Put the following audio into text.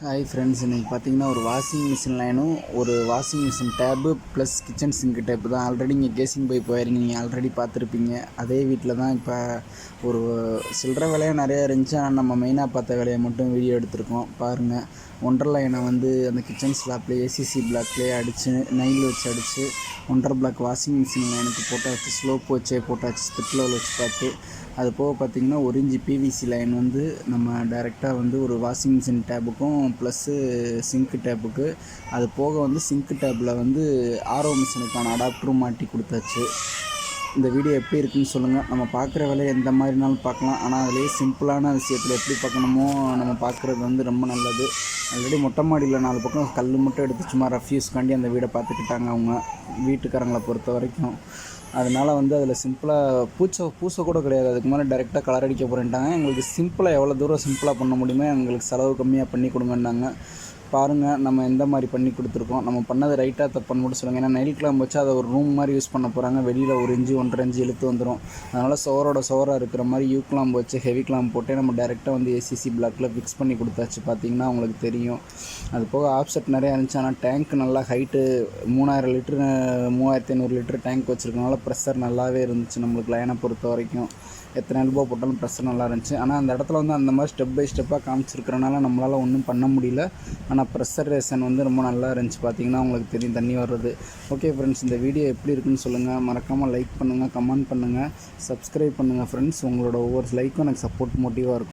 Hi friends, இன்றைக்கி பார்த்தீங்கன்னா ஒரு வாஷிங் மிஷின் லைனும் ஒரு washing machine tap plus kitchen sink tap தான். ஆல்ரெடி இங்கே கேசிங் பைப் ஒயரிங் நீங்கள் ஆல்ரெடி பார்த்துருப்பீங்க. அதே வீட்டில் தான் இப்போ ஒரு சில்லற வேலையாக நிறையா இருந்துச்சு. ஆனால் நம்ம மெயினாக பார்த்த வேலையை மட்டும் வீடியோ எடுத்திருக்கோம் பாருங்கள். ஒன்றரை லைனை வந்து அந்த கிச்சன் ஸ்லாப்லேயே ஏசிசி பிளாக்லேயே அடித்து நெயில் வச்சு அடித்து ஒன்றரை பிளாக் வாஷிங் மிஷின் லைனுக்கு போட்டாச்சு. ஸ்லோப் வச்சே போட்டாச்சு, ஸ்பிட் வச்சு பார்த்து. அது போக பார்த்திங்கன்னா 1 இன்ச் பிவிசி லைன் வந்து நம்ம டைரெக்டாக வந்து ஒரு வாஷிங் மிஷின் டேப்புக்கும் ப்ளஸ்ஸு சிங்க் டேப்புக்கு, அது போக வந்து சிங்க் டேப்பில் வந்து ஆர்ஓ மிஷினுக்கான அடாப்டரும் மாட்டி கொடுத்தாச்சு. இந்த வீடியோ எப்படி இருக்குன்னு சொல்லுங்கள். நம்ம பார்க்குற வேலையை எந்த மாதிரினாலும் பார்க்கலாம், ஆனால் அதிலே சிம்பிளான விஷயத்தில் எப்படி பார்க்கணுமோ நம்ம பார்க்குறது வந்து ரொம்ப நல்லது. ஆல்ரெடி மொட்டை மாடியில் 4 பக்கம் கல் மட்டும் எடுத்து சும்மா ரஃப்யூஸ்காண்டி அந்த வீடை பார்த்துக்கிட்டாங்க அவங்க வீட்டுக்காரங்களை பொறுத்த வரைக்கும். அதனால் வந்து அதில் சிம்பிளாக பூசை கூட கிடையாது. அதுக்கு மேலே டைரெக்டாக கலர் அடிக்க போகிறேன்ட்டாங்க. எங்களுக்கு சிம்பிளாக எவ்வளோ தூரம் சிம்பிளாக பண்ண முடியுமோ எங்களுக்கு செலவு கம்மியாக பண்ணி கொடுங்கன்னாங்க. பாருங்கள் நம்ம எந்த மாதிரி பண்ணி கொடுத்துருக்கோம். நம்ம பண்ணது ரைட்டாக தப்புன்னு மட்டும் சொல்லுங்கள். ஏன்னா நெயில் கிளாம்ப் வச்சு அதை ஒரு ரூம் மாதிரி யூஸ் பண்ண போகிறாங்க. வெளியில் 1 இன்ச்சு 1.5 இன்ச்சு இழுத்து வந்துடும். அதனால் சோராக இருக்கிற மாதிரி யூ கிளாம்ப் வச்சு ஹெவி கிளாம்ப் போட்டு நம்ம டேரெக்டாக வந்து ஏசிசி பிளாக்கில் ஃபிக்ஸ் பண்ணி கொடுத்தாச்சு. பார்த்திங்கன்னா உங்களுக்கு தெரியும். அது போக ஆப்செட் நிறையா இருந்துச்சு. ஆனால் டேங்க் நல்லா ஹைட்டு 3000 லிட்ரு 3500 லிட்டர் டேங்க் வச்சுருக்கனால ப்ரெஷர் நல்லாவே இருந்துச்சு. நம்மளுக்கு லைனை பொறுத்த வரைக்கும் எத்தனை எல்போ போட்டாலும் ப்ரெஷர் நல்லா இருந்துச்சு. ஆனால் அந்த இடத்துல வந்து அந்த மாதிரி ஸ்டெப் பை ஸ்டெப்பாக காமிச்சிருக்கிறனால நம்மளால் ஒன்றும் பண்ண முடியல. ஆனால் ப்ரெஷரேஷன் வந்து ரொம்ப நல்லா இருந்துச்சு. பார்த்திங்கன்னா உங்களுக்கு தெரியும் தண்ணி வர்றது. ஓகே ஃப்ரெண்ட்ஸ், இந்த வீடியோ எப்படி இருக்குன்னு சொல்லுங்கள். மறக்காமல் லைக் பண்ணுங்கள், கமெண்ட் பண்ணுங்கள், சப்ஸ்கிரைப் பண்ணுங்கள் ஃப்ரெண்ட்ஸ். உங்களோட ஒவ்வொரு லைக்கும் எனக்கு சப்போர்ட் மோட்டிவாக இருக்கும்.